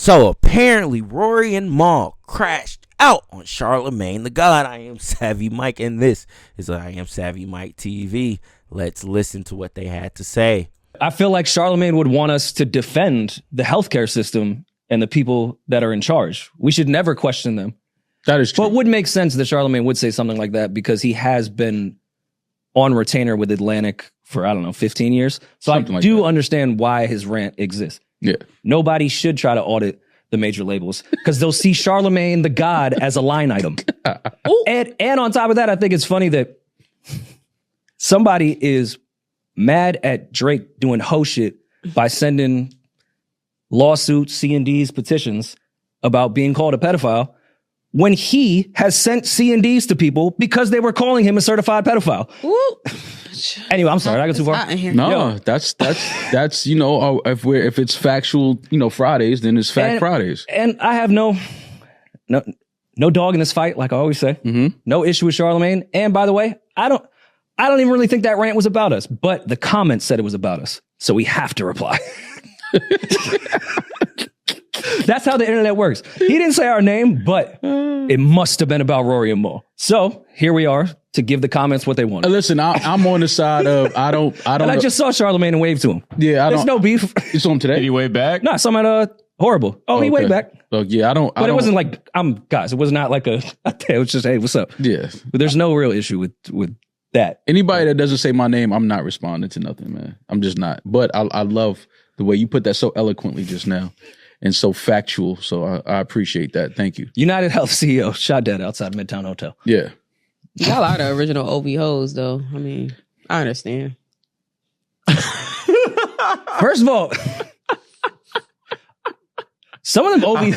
So apparently Rory and Mal crashed out on Charlemagne the God. I am Savvy Mike, and this is I Am Savvy Mike TV. Let's listen to what they had to say. I feel like Charlemagne would want us to defend the healthcare system and the people that are in charge. We should never question them. That is true. But it would make sense that Charlemagne would say something like that because he has been on retainer with Atlantic for, 15 years. So something I do understand why his rant exists. Yeah. Nobody should try to audit the major labels because they'll see Charlemagne the God as a line item. And on top of that, I think it's funny that somebody is mad at Drake doing ho shit by sending lawsuits, C&Ds, petitions about being called a pedophile when he has sent C&Ds to people because they were calling him a certified pedophile. Anyway, I'm sorry, I got too far. No, that's if it's factual, Fridays, then it's Fridays. And I have no dog in this fight, like I always say. Mm-hmm. No issue with Charlemagne. And by the way, I don't even really think that rant was about us, but the comments said it was about us. So we have to reply. That's how the internet works. He didn't say our name, but it must have been about Rory and Mal. So here we are to give the comments what they want. Listen, I'm on the side of I don't. And I just saw Charlemagne and waved to him. Yeah, There's no beef. You saw him today? Did he wave back? No, I saw him at Horrible. Oh, he waved back. So yeah, But it wasn't like guys. It was not like it was just, hey, what's up? Yeah. But there's no real issue with that. Anybody that doesn't say my name, I'm not responding to nothing, man. I'm just not. But I love the way you put that so eloquently just now and so factual. So I appreciate that. Thank you. United Health CEO shot dead outside Midtown Hotel. Yeah. Y'all are the original OV hoes, though. I mean, I understand. First of all, some of them OV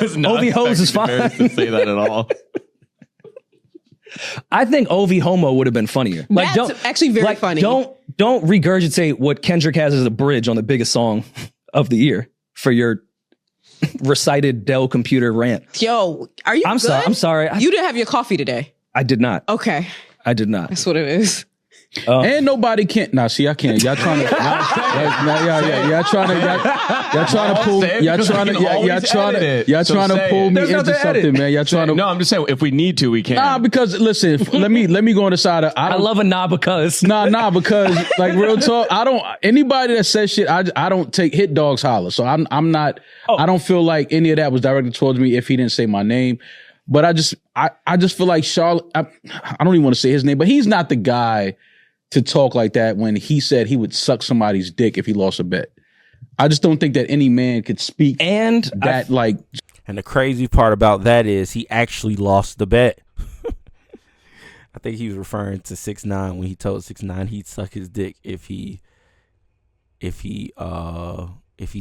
hoes is fine. To say that at all. I think OV homo would have been funnier. Like, That's actually very funny. Don't regurgitate what Kendrick has as a bridge on the biggest song of the year for your recited Dell computer rant. Yo, are you good? I'm sorry. You didn't have your coffee today. I did not. Okay. I did not. That's what it is. And nobody can't. Nah, see, I can't. Y'all trying to. Y'all trying to pull me into something, man. Y'all trying to. No, I'm just saying if we need to, we can. Nah, because listen, let me go on the side of. I love a because. Nah, because like real talk, I don't. Anybody that says shit, I don't take hit dogs holler. So I'm not. I don't feel like any of that was directed towards me if he didn't say my name. But I just feel like Charlotte. I don't even want to say his name, but he's not the guy to talk like that when he said he would suck somebody's dick if he lost a bet. I just don't think that any man could speak And the crazy part about that is he actually lost the bet. I think he was referring to 6ix9ine when he told 6ix9ine he'd suck his dick if he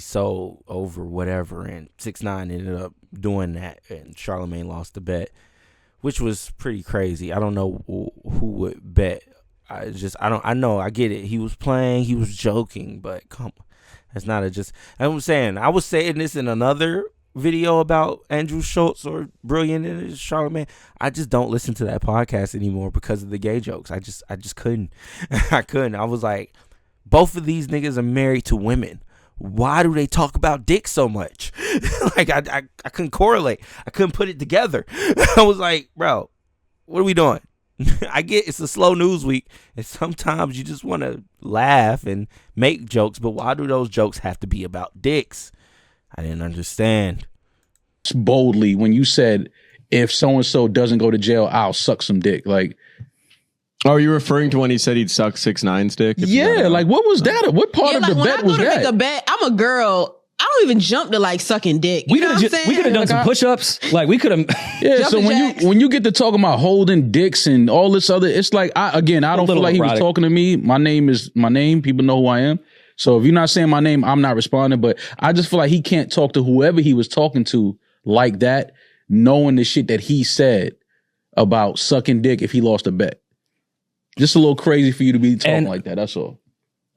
sold over whatever, and 6ix9ine ended up doing that, and Charlemagne lost the bet, which was pretty crazy. I don't know who would bet. I know, I get it. He was playing, he was joking, but come on. That's not I'm saying, I was saying this in another video about Andrew Schultz or Brilliant and Charlemagne. I just don't listen to that podcast anymore because of the gay jokes. I just couldn't. I couldn't. I was like, both of these niggas are married to women. Why do they talk about dick so much? Like, I couldn't correlate. I couldn't put it together. I was like, bro, what are we doing? I get it's a slow news week, and sometimes you just want to laugh and make jokes, but why do those jokes have to be about dicks? I didn't understand. Boldly, when you said, if so-and-so doesn't go to jail, I'll suck some dick. Like, are you referring to when he said he'd suck 6ix9ine's dick? Yeah, like what was that? What part of the bet was that? When I go to make a bet, I'm a girl. I don't even jump to like sucking dick. We could have done some push-ups. Like we could have. Yeah. So when you get to talking about holding dicks and all this other, it's like I don't feel like he was talking to me. My name is my name. People know who I am. So if you're not saying my name, I'm not responding. But I just feel like he can't talk to whoever he was talking to like that, knowing the shit that he said about sucking dick if he lost a bet. Just a little crazy for you to be talking like that. That's all.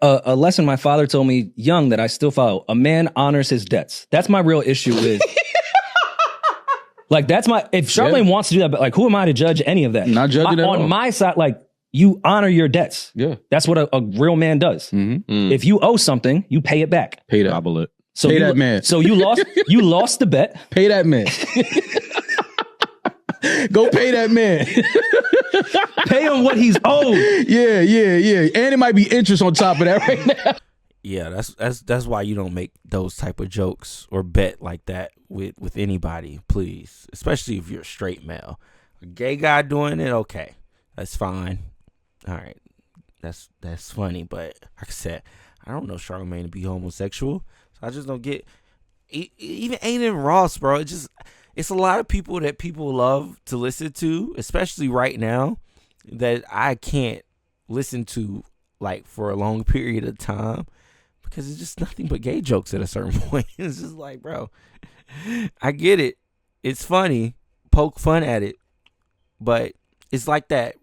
A lesson my father told me young that I still follow. A man honors his debts. That's my real issue with. Like, that's my. If Charlemagne wants to do that, but like, who am I to judge any of that? Not judging at all. On my side, like, you honor your debts. Yeah. That's what a real man does. Mm-hmm. If you owe something, you pay it back. Pay that. Gobble it. So Pay that man. So you lost the bet. Pay that man. Go pay that man. Pay him what he's owed. Yeah. And it might be interest on top of that right now. Yeah, that's why you don't make those type of jokes or bet like that with anybody, please. Especially if you're a straight male. A gay guy doing it, okay, that's fine. All right, that's funny. But like I said, I don't know Charlamagne to be homosexual, so I just don't get. Even Aiden Ross, bro. It's a lot of people that people love to listen to, especially right now, that I can't listen to like for a long period of time. Because it's just nothing but gay jokes at a certain point. It's just like, bro, I get it. It's funny. Poke fun at it. But it's like that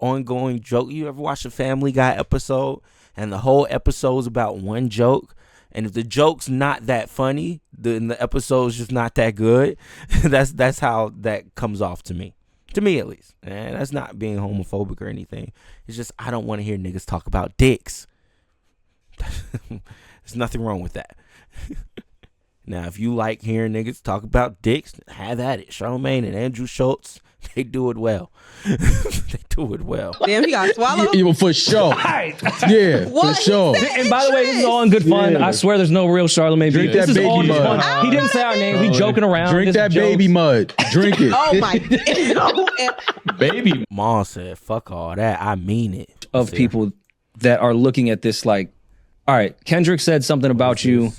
ongoing joke. You ever watch a Family Guy episode and the whole episode's about one joke? And if the joke's not that funny, then the episode's just not that good. That's how that comes off to me. To me, at least. And that's not being homophobic or anything. It's just I don't want to hear niggas talk about dicks. There's nothing wrong with that. Now, if you like hearing niggas talk about dicks, have at it. Charlamagne and Andrew Schultz, they do it well. They do it well. Damn, he got swallowed. Yeah, for sure. Yeah, What? for sure. And by the way, this is all in good fun. Yeah. I swear there's no real Charlamagne. Drink beef. that This is all baby just mud. fun. He didn't say our name. We joking around. Drink This that jokes. baby mud. Drink it. Oh my! Baby. Ma said, fuck all that. I mean it. Of people that are looking at this like, all right, Kendrick said something about you.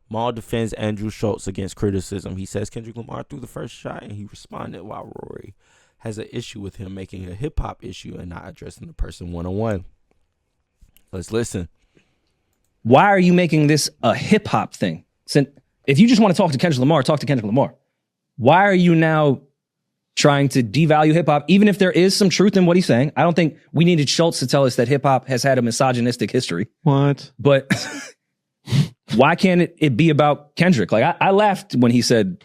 Maul defends Andrew Schultz against criticism. He says Kendrick Lamar threw the first shot and he responded while Rory has an issue with him making a hip hop issue and not addressing the person one-on-one. Let's listen. Why are you making this a hip hop thing? Since if you just want to talk to Kendrick Lamar, talk to Kendrick Lamar. Why are you now trying to devalue hip hop, even if there is some truth in what he's saying? I don't think we needed Schultz to tell us that hip hop has had a misogynistic history. What? But why can't it be about Kendrick? Like I laughed when he said,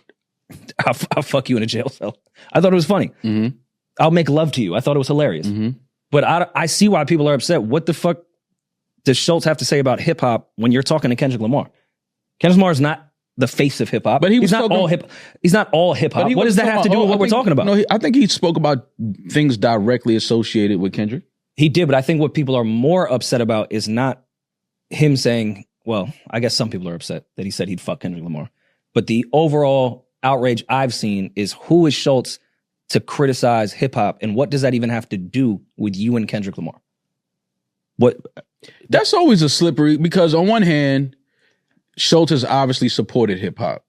I'll fuck you in a jail cell. I thought it was funny. Mm-hmm. I'll make love to you. I thought it was hilarious. Mm-hmm. But I see why people are upset. What the fuck does Schultz have to say about hip hop when you're talking to Kendrick Lamar? Kendrick Lamar is not the face of hip hop. But he's not all hip. He's not all hip hop. What does that have to do with what we're talking about? No, I think he spoke about things directly associated with Kendrick. He did, but I think what people are more upset about is not him saying, well, I guess some people are upset that he said he'd fuck Kendrick Lamar. But the overall outrage I've seen is who is Schultz to criticize hip hop, and what does that even have to do with you and Kendrick Lamar? What? That's always a slippery, because on one hand, Schultz has obviously supported hip hop.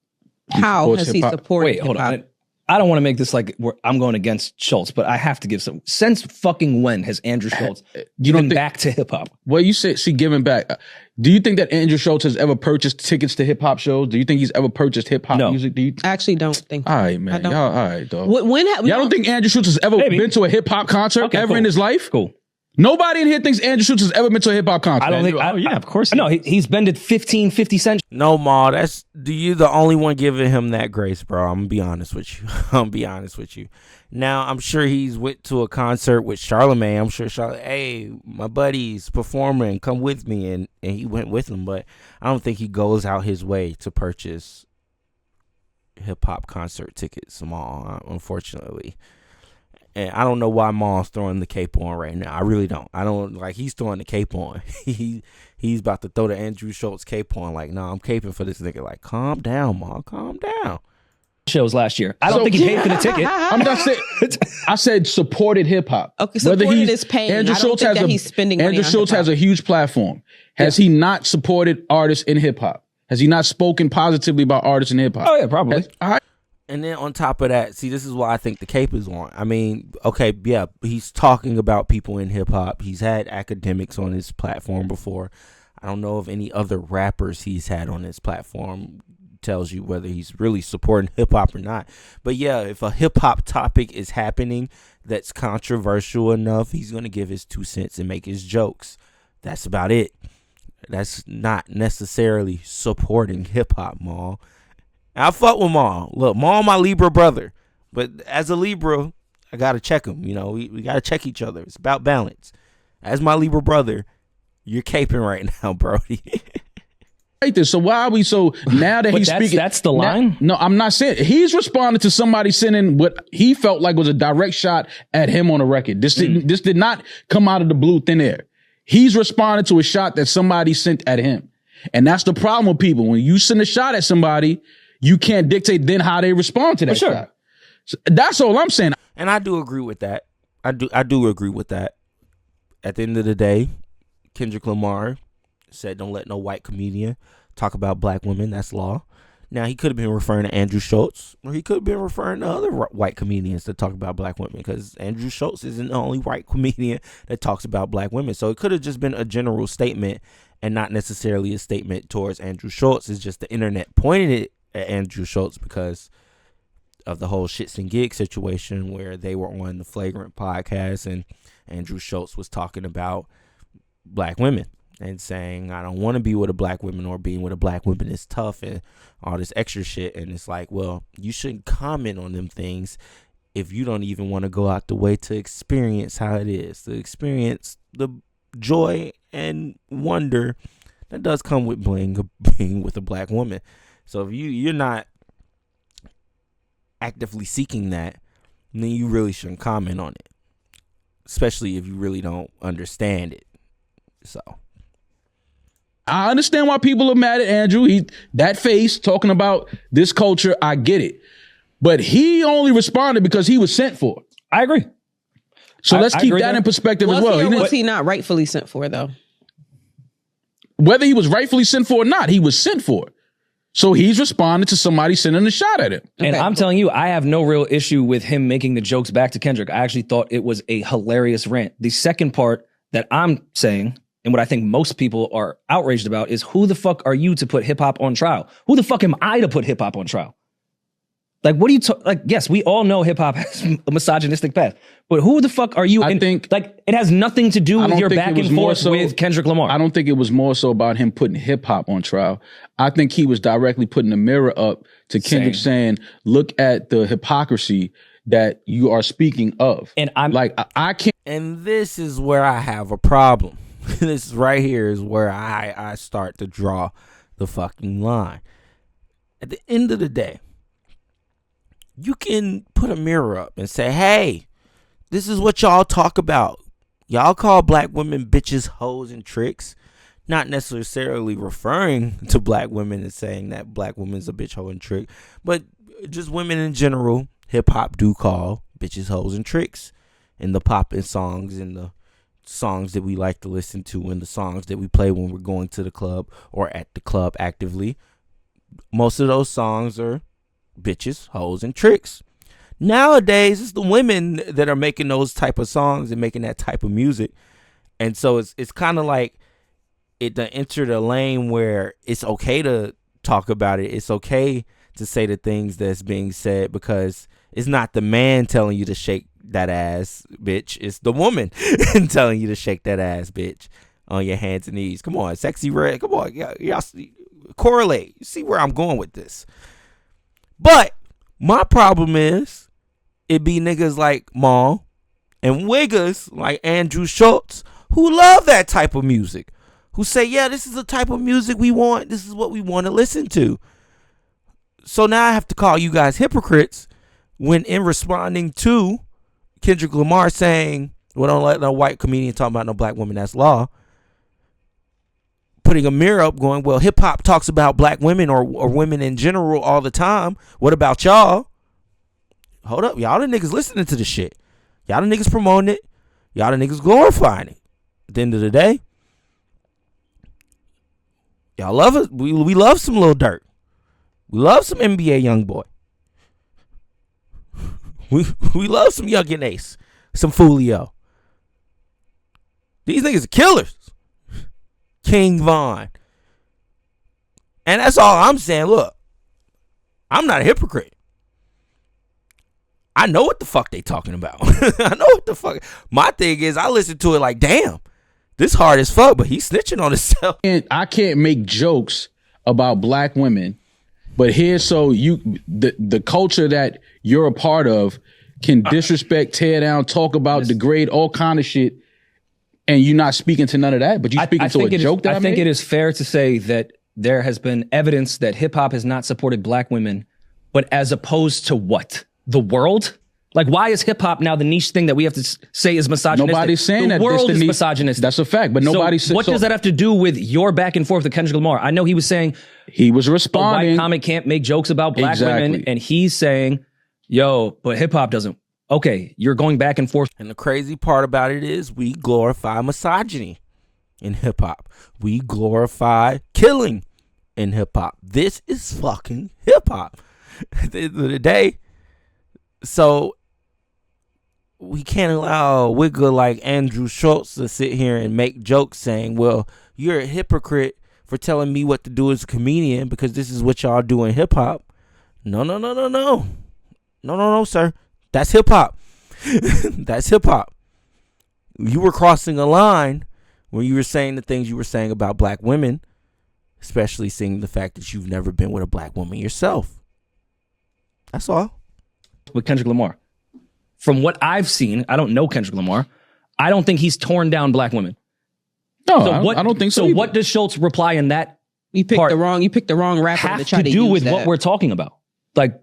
How has he supported? Wait, hold on. I don't want to make this like I'm going against Schultz, but I have to give some. Since fucking when has Andrew Schultz given back to hip hop? Well, you say giving back. Do you think that Andrew Schultz has ever purchased tickets to hip hop shows? Do you think he's ever purchased hip hop music? Do you? I actually don't think. All right, man. Y'all, all right, dog. Y'all don't think Andrew Schultz has ever been to a hip hop concert in his life? Cool. Nobody in here thinks Andrew Schultz has ever been to a hip hop concert. I don't think. yeah, of course. No, he's been to 50 Cent. No, Ma, you the only one giving him that grace, bro. I'm gonna be honest with you. Now, I'm sure he's went to a concert with Charlamagne. I'm sure hey, my buddy's performing, come with me, and he went with him. But I don't think he goes out his way to purchase hip hop concert tickets, Ma, unfortunately. And I don't know why Maul's throwing the cape on right now. I really don't. I don't like he's throwing the cape on. He's about to throw the Andrew Schultz cape on. Like, no, I'm caping for this nigga. Like, calm down, Maul. Calm down. Shows last year. I don't think he paid for the ticket. I'm not saying. I said supported hip hop. Okay, supported is paying. Andrew Schultz has he's spending money Andrew on Schultz hip-hop. has a huge platform. Has he not supported artists in hip hop? Has he not spoken positively about artists in hip hop? Oh yeah, probably. And then on top of that, see, this is why I think the cape is on. I mean, okay, yeah, he's talking about people in hip hop. He's had academics on his platform before. I don't know of any other rappers he's had on his platform. Tells you whether he's really supporting hip hop or not. But yeah, if a hip hop topic is happening that's controversial enough, he's going to give his 2 cents and make his jokes. That's about it. That's not necessarily supporting hip hop, Maul. I fuck with Maul. Look, Maul my Libra brother. But as a Libra, I got to check him. You know, we got to check each other. It's about balance. As my Libra brother, you're caping right now, Brody. right there. So why are we so now that he's speaking? That's the line. No, I'm not saying he's responding to somebody sending what he felt like was a direct shot at him on a record. This did not come out of the blue thin air. He's responding to a shot that somebody sent at him. And that's the problem with people. When you send a shot at somebody, you can't dictate then how they respond to that shot. So that's all I'm saying. And I do agree with that. I do agree with that. At the end of the day, Kendrick Lamar said, "Don't let no white comedian talk about black women. That's law." Now, he could have been referring to Andrew Schultz, or he could have been referring to other white comedians that talk about black women, because Andrew Schultz isn't the only white comedian that talks about black women. So it could have just been a general statement and not necessarily a statement towards Andrew Schultz. It's just the internet pointed it at Andrew Schultz because of the whole Shits and Gigs situation where they were on the Flagrant podcast and Andrew Schultz was talking about black women and saying, "I don't want to be with a black woman, or being with a black woman is tough," and all this extra shit. And it's like, well, you shouldn't comment on them things if you don't even want to go out the way to experience how it is, to experience the joy and wonder that does come with being with a black woman. So if you're not actively seeking that, then you really shouldn't comment on it, especially if you really don't understand it. So I understand why people are mad at Andrew. That face talking about this culture, I get it. But he only responded because he was sent for. I agree. So let's keep that in perspective as well. Was he not rightfully sent for, though? Whether he was rightfully sent for or not, he was sent for. So he's responding to somebody sending a shot at him. And I'm telling you, I have no real issue with him making the jokes back to Kendrick. I actually thought it was a hilarious rant. The second part that I'm saying, and what I think most people are outraged about, is who the fuck are you to put hip hop on trial? Who the fuck am I to put hip hop on trial? Like, what are you like? Yes, we all know hip hop has a misogynistic past, but who the fuck are you? I think like it has nothing to do with your back and forth with Kendrick Lamar. I don't think it was more so about him putting hip hop on trial. I think he was directly putting a mirror up to Kendrick saying, "Look at the hypocrisy that you are speaking of." And I'm like, I can't. And this is where I have a problem. This right here is where I start to draw the fucking line. At the end of the day, you can put a mirror up and say, "Hey, this is what y'all talk about. Y'all call black women bitches, hoes, and tricks." Not necessarily referring to black women and saying that black women's a bitch, hoe, and trick, but just women in general. Hip hop do call bitches, hoes, and tricks in the poppin' songs, in the songs that we like to listen to, and the songs that we play when we're going to the club or at the club actively. Most of those songs are bitches, hoes, and tricks. Nowadays, it's the women that are making those type of songs and making that type of music. And so it's kind of like it entered a lane where it's okay to talk about it. It's okay to say the things that's being said because it's not the man telling you to shake that ass, bitch. It's the woman telling you to shake that ass, bitch, on your hands and knees. Come on, Sexy Red. Come on, y'all correlate. You see where I'm going with this. But my problem is it be niggas like Maul and wiggers like Andrew Schultz who love that type of music, who say, yeah, this is the type of music we want. This is what we want to listen to. So now I have to call you guys hypocrites when in responding to Kendrick Lamar saying, well, don't let no white comedian talk about no black woman, that's law. Putting a mirror up going, well, hip hop talks about black women or women in general all the time. What about y'all? Hold up. Y'all the niggas listening to the shit. Y'all the niggas promoting it. Y'all the niggas glorifying it. At the end of the day, y'all love it. We love some Lil Durk. We love some NBA Youngboy. We love some Young and Ace, some Foolio. These niggas are killers. King Von. And that's all I'm saying. Look, I'm not a hypocrite. I know what the fuck they talking about. I know what the fuck. My thing is, I listen to it like, damn, this hard as fuck, but he's snitching on himself. And I can't make jokes about black women, but here, so the culture that you're a part of can disrespect, tear down, talk about, degrade, all kind of shit, and you're not speaking to none of that, but you're speaking to a joke that I think it is fair to say that there has been evidence that hip hop has not supported black women, but as opposed to what? The world? Like, why is hip hop now the niche thing that we have to say is misogynistic? Nobody's saying the that world this is the misogynistic. That's a fact, but nobody's So what does that have to do with your back and forth with Kendrick Lamar? I know he was saying he was a responding. white comic can't make jokes about black women, and he's saying, yo, but hip hop doesn't. Okay, you're going back and forth. And the crazy part about it is we glorify misogyny in hip hop. We glorify killing in hip hop. This is fucking hip hop at the end of the day. So we can't allow a wigger like Andrew Schultz to sit here and make jokes saying, well, you're a hypocrite for telling me what to do as a comedian because this is what y'all do in hip hop. No, sir. That's hip hop. That's hip hop. You were crossing a line when you were saying the things you were saying about black women, especially seeing the fact that you've never been with a black woman yourself. That's all. With Kendrick Lamar. From what I've seen, I don't know Kendrick Lamar. I don't think he's torn down black women. No, I don't think so. So what does Schultz reply in that You picked the wrong rapper have to try to do use with that. what we're talking about? Like,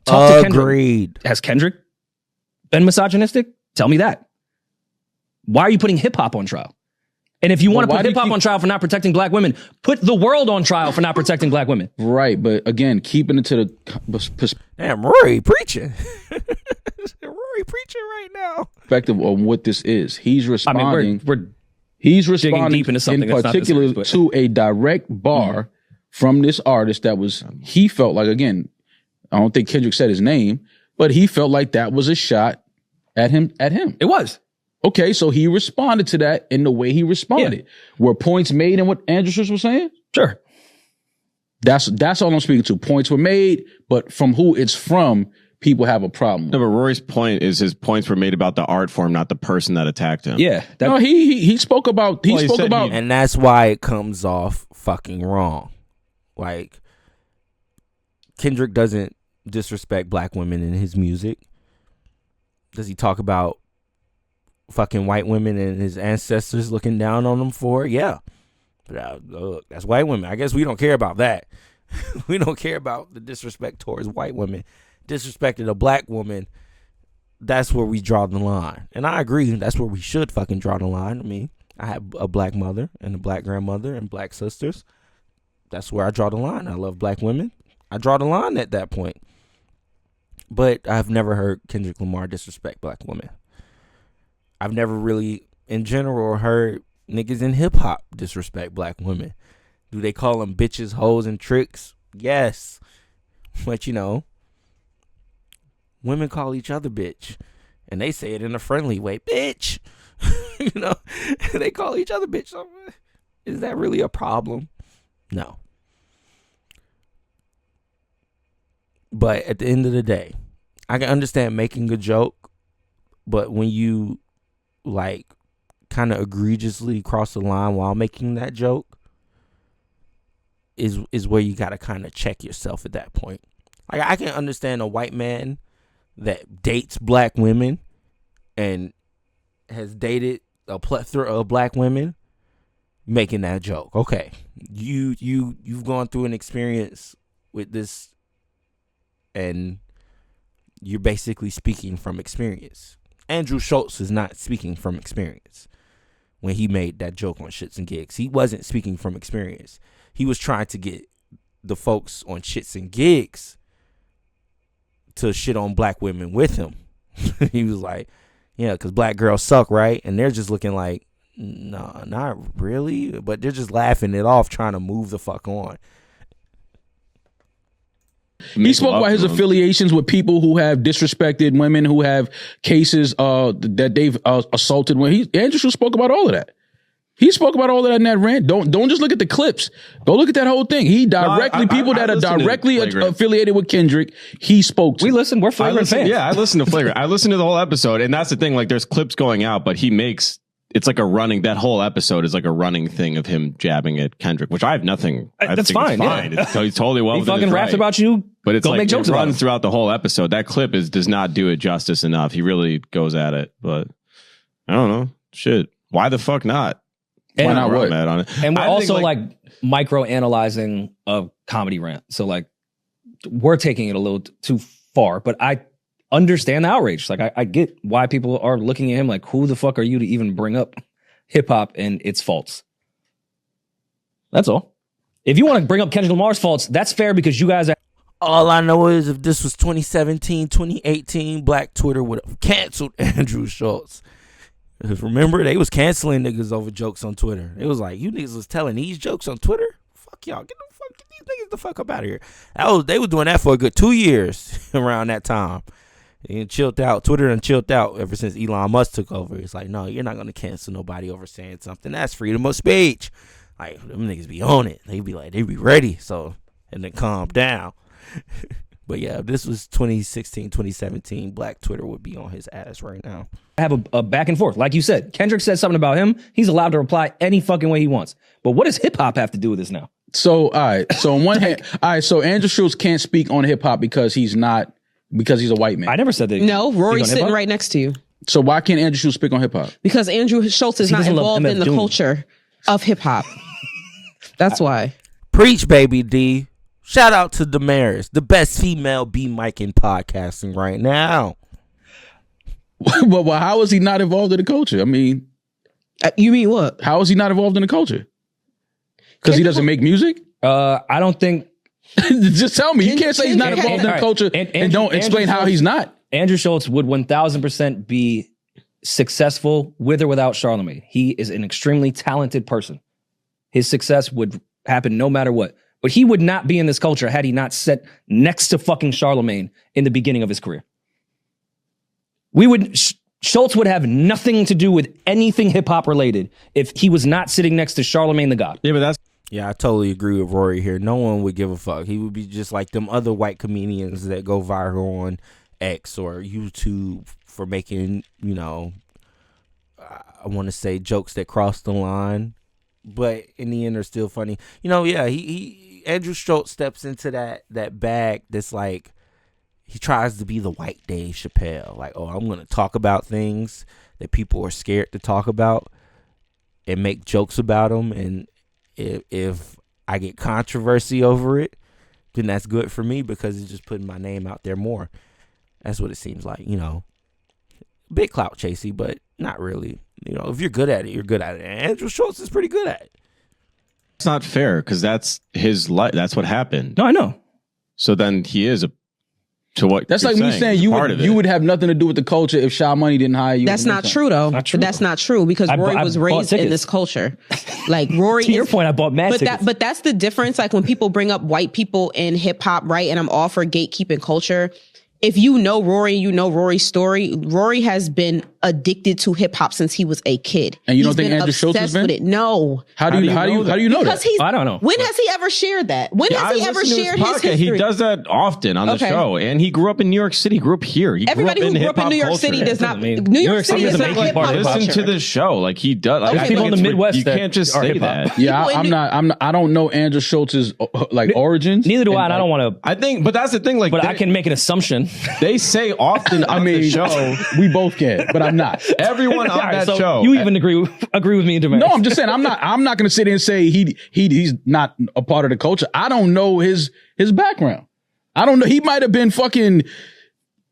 talk to Kendrick. Agreed. Has Kendrick been misogynistic? Tell me that. Why are you putting hip hop on trial? And if you want to put hip hop on trial for not protecting black women, put the world on trial for not protecting black women. Right, but again, keeping it to the Damn, Rory preaching. Rory preaching right now. perspective on what this is. He's responding. I mean, we're he's responding deep into something in that's not particular this, but- to a direct bar from this artist that was, he felt like, again, I don't think Kendrick said his name, but he felt like that was a shot at him. It was. Okay, so he responded to that in the way he responded. Yeah. Were points made in what Andrew Schultz was saying? Sure. That's all I'm speaking to. Points were made, but from who it's from, people have a problem. No, but Rory's point is his points were made about the art form, not the person that attacked him. Yeah. No, he spoke about And that's why it comes off fucking wrong. Like, Kendrick doesn't disrespect black women in his music. Does he talk about fucking white women and his ancestors looking down on them for it? Yeah. But look, that's white women. I guess we don't care about that. We don't care about the disrespect towards white women. Disrespecting a black woman, that's where we draw the line. And I agree, that's where we should fucking draw the line. I mean, I have a black mother and a black grandmother and black sisters. That's where I draw the line. I love black women. I draw the line at that point. But I've never heard Kendrick Lamar disrespect black women. I've never really, in general, heard niggas in hip hop disrespect black women. Do they call them bitches, hoes, and tricks? Yes. But you know, women call each other bitch. And they say it in a friendly way. Bitch. You know, they call each other bitch. So, is that really a problem? No. But at the end of the day, I can understand making a joke, but when you like kind of egregiously cross the line while making that joke is where you got to kind of check yourself at that point. Like, I can understand a white man that dates black women and has dated a plethora of black women making that joke. Okay, you've gone through an experience with this and you're basically speaking from experience. Andrew Schultz is not speaking from experience when he made that joke on Shits and Gigs. He wasn't speaking from experience. He was trying to get the folks on Shits and Gigs to shit on black women with him. He was like, yeah, because black girls suck, right? And they're just looking like, no, not really. But they're just laughing it off, trying to move the fuck on. He spoke about his affiliations with people who have disrespected women, who have cases that they've assaulted women. Andrew Schultz spoke about all of that. He spoke about all of that in that rant. Don't just look at the clips. Go look at that whole thing. He directly, people that are directly affiliated with Kendrick, he spoke to. We listen. We're Flagrant fans. Yeah, I listen to Flagrant. I listened to the whole episode, and that's the thing. Like, there's clips going out, but he makes it's like a running. That whole episode is like a running thing of him jabbing at Kendrick, which I have nothing. That's fine. It's fine. Yeah. He's totally well. He fucking raps about you. But it's go like make jokes it about runs him. throughout the whole episode. That clip does not do it justice enough. He really goes at it, but I don't know. Shit, why the fuck not? And, Why not Where what? I'm at on it. and we're I think, also like micro analyzing a comedy rant. So like we're taking it a little too far, but I understand the outrage. Like I get why people are looking at him like, who the fuck are you to even bring up hip hop and its faults? That's all. If you want to bring up Kendrick Lamar's faults, that's fair because you guys are. All I know is if this was 2017, 2018, Black Twitter would have canceled Andrew Schultz. Because remember, they was canceling niggas over jokes on Twitter. It was like, you niggas was telling these jokes on Twitter? Fuck y'all. Get these niggas the fuck up out of here. They was doing that for a good 2 years around that time. And chilled out. Twitter done chilled out ever since Elon Musk took over. It's like, no, you're not going to cancel nobody over saying something. That's freedom of speech. Like, them niggas be on it. They be like, they be ready. So, and then calm down. But yeah, if this was 2016, 2017, Black Twitter would be on his ass right now. Have a back and forth. Like you said, Kendrick said something about him. He's allowed to reply any fucking way he wants. But what does hip hop have to do with this now? So, all right. So on one hand, all right. So Andrew Schultz can't speak on hip hop because he's a white man. I never said that. No, Rory's sitting right next to you. So why can't Andrew Schultz speak on hip hop? Because Andrew Schultz is not involved in the culture of hip hop. That's why. Preach, baby D. Shout out to Damaris, the best female B-Mic in podcasting right now. Well, how is he not involved in the culture? I mean, you mean what? How is he not involved in the culture? Because he doesn't make music? I don't think. Just tell me. You can't say he's not involved in the culture and don't explain how he's not. Andrew Schultz would 1000% be successful with or without Charlamagne. He is an extremely talented person. His success would happen no matter what. But he would not be in this culture had he not sat next to fucking Charlamagne in the beginning of his career. Schultz would have nothing to do with anything hip hop related if he was not sitting next to Charlamagne the God. Yeah, I totally agree with Rory here. No one would give a fuck. He would be just like them other white comedians that go viral on X or YouTube for making, I want to say jokes that cross the line, but in the end are still funny. Andrew Schultz steps into that bag that's like, he tries to be the white Dave Chappelle. Like, oh, I'm going to talk about things that people are scared to talk about and make jokes about them. And if I get controversy over it, then that's good for me because it's just putting my name out there more. That's what it seems like, Big clout chasey, but not really. If you're good at it, you're good at it. And Andrew Schultz is pretty good at it. It's not fair because that's his life. That's what happened. No, I know. So then he is to what that's like me saying you would have nothing to do with the culture if Sha Money didn't hire you. That's not true though. That's not true because Rory was raised in this culture. Like Rory. To your point, I bought mad tickets. But that's the difference. Like when people bring up white people in hip hop, right? And I'm all for gatekeeping culture. If you know Rory and you know Rory's story, Rory has been addicted to hip hop since he was a kid. And you don't think Andrew Schultz has been? No. How do you know that? I don't know. When has he ever shared that? When has he ever shared his history? He does that often on the show, and he grew up in New York City. Grew up here. Everybody who grew up in New York City does not. New York City is not hip hop. Listen to the show, like he does. Like, people in the Midwest, you can't just say that. Yeah, I'm not. I don't know Andrew Schultz's origins. Neither do I. And I don't want to. I think, but that's the thing. Like, but I can make an assumption. They say often on the show, we both can, but I'm not. Everyone on that show. You even agree with me, Damaris. No, I'm just saying I'm not going to sit here and say he's not a part of the culture. I don't know his background. I don't know. He might have been fucking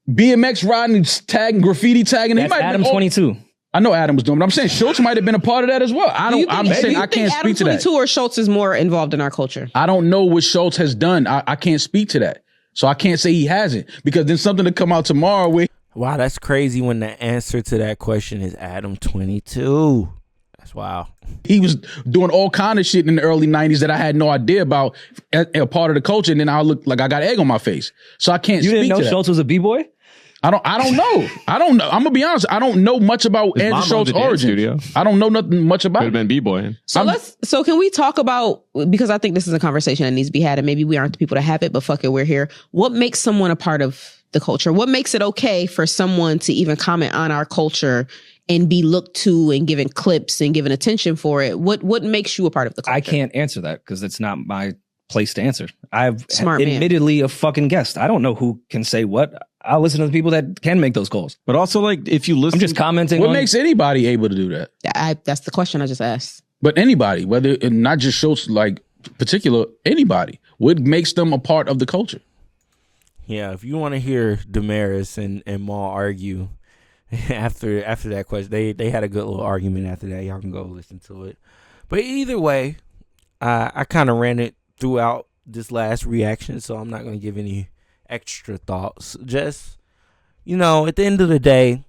BMX riding, tagging, graffiti tagging. That's Adam 22. I know Adam was doing, but I'm saying Schultz might have been a part of that as well. I'm saying I can't speak to that. Adam 22 or Schultz is more involved in our culture. I don't know what Schultz has done. I can't speak to that. So I can't say he hasn't because then something to come out tomorrow with. Wow, that's crazy when the answer to that question is Adam 22. That's wow. He was doing all kind of shit in the early 90s that I had no idea about a part of the culture, and then I look like I got egg on my face. So I can't speak to that. You didn't know Schultz was a B-boy? I don't know. I'm gonna be honest. I don't know much about Andrew Schultz's origin. I don't know nothing much about it. Could have been B-boy. So can we talk about, because I think this is a conversation that needs to be had and maybe we aren't the people to have it, but fuck it, we're here. What makes someone a part of the culture? What makes it okay for someone to even comment on our culture and be looked to and given clips and given attention for it? What makes you a part of the culture? I can't answer that because it's not my place to answer. I've Smart admittedly a fucking guest. I don't know who can say what. I'll listen to the people that can make those calls. But also, like, if you listen, I'm just commenting. What makes anybody able to do that? That's the question I just asked. But anybody, whether not just Schultz, like particular anybody, what makes them a part of the culture? Yeah, if you want to hear Damaris and Maul argue after that question, they had a good little argument after that. Y'all can go listen to it. But either way, I kind of ran it throughout this last reaction, so I'm not going to give any extra thoughts. Just, at the end of the day,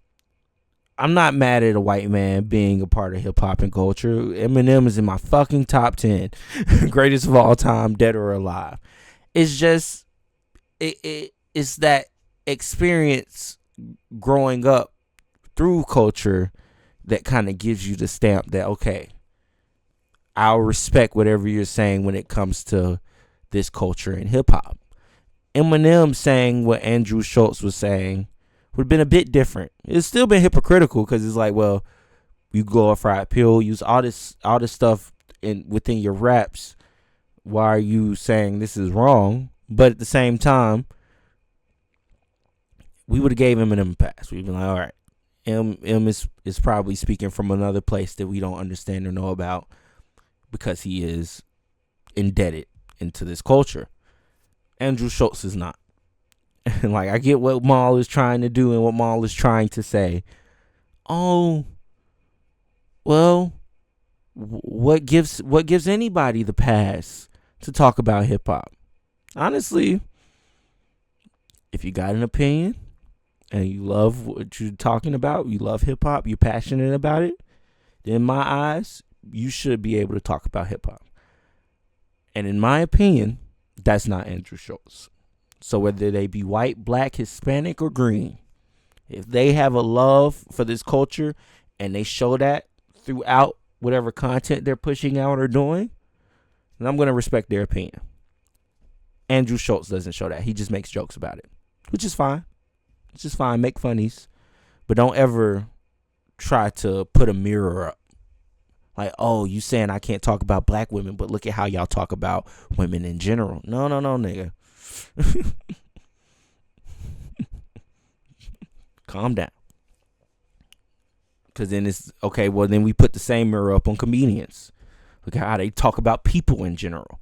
I'm not mad at a white man being a part of hip hop and culture. Eminem is in my fucking top 10 greatest of all time, dead or alive. It's just it's that experience growing up through culture that kind of gives you the stamp that, okay, I'll respect whatever you're saying when it comes to this culture and hip hop. Eminem saying what Andrew Schultz was saying would have been a bit different. It's still been hypocritical because it's like, well, you glorify appeal, use all this stuff within your raps. Why are you saying this is wrong? But at the same time, we would have gave Eminem a pass. We'd been like, all right, M is probably speaking from another place that we don't understand or know about because he is indebted into this culture. Andrew Schultz is not. And like, I get what Maul is trying to do and what Maul is trying to say. Oh, well, what gives anybody the pass to talk about hip hop? Honestly, if you got an opinion and you love what you're talking about, you love hip hop, you're passionate about it, then in my eyes, you should be able to talk about hip hop. And in my opinion, that's not Andrew Schultz. So whether they be white, black, Hispanic, or green, if they have a love for this culture and they show that throughout whatever content they're pushing out or doing, then I'm going to respect their opinion. Andrew Schultz doesn't show that. He just makes jokes about it, which is fine. It's just fine. Make funnies. But don't ever try to put a mirror up. Like, oh, you saying I can't talk about black women, but look at how y'all talk about women in general. No, nigga. Calm down. Because then it's, okay, well, then we put the same mirror up on comedians. Look at how they talk about people in general.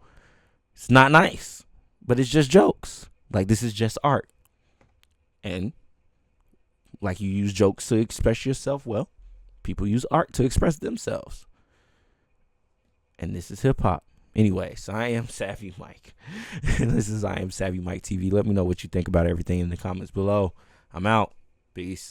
It's not nice, but it's just jokes. Like, this is just art. And like, you use jokes to express yourself. Well, people use art to express themselves. And this is hip hop. Anyway, so I am Savvy Mike. And this is I Am Savvy Mike TV. Let me know what you think about everything in the comments below. I'm out. Peace.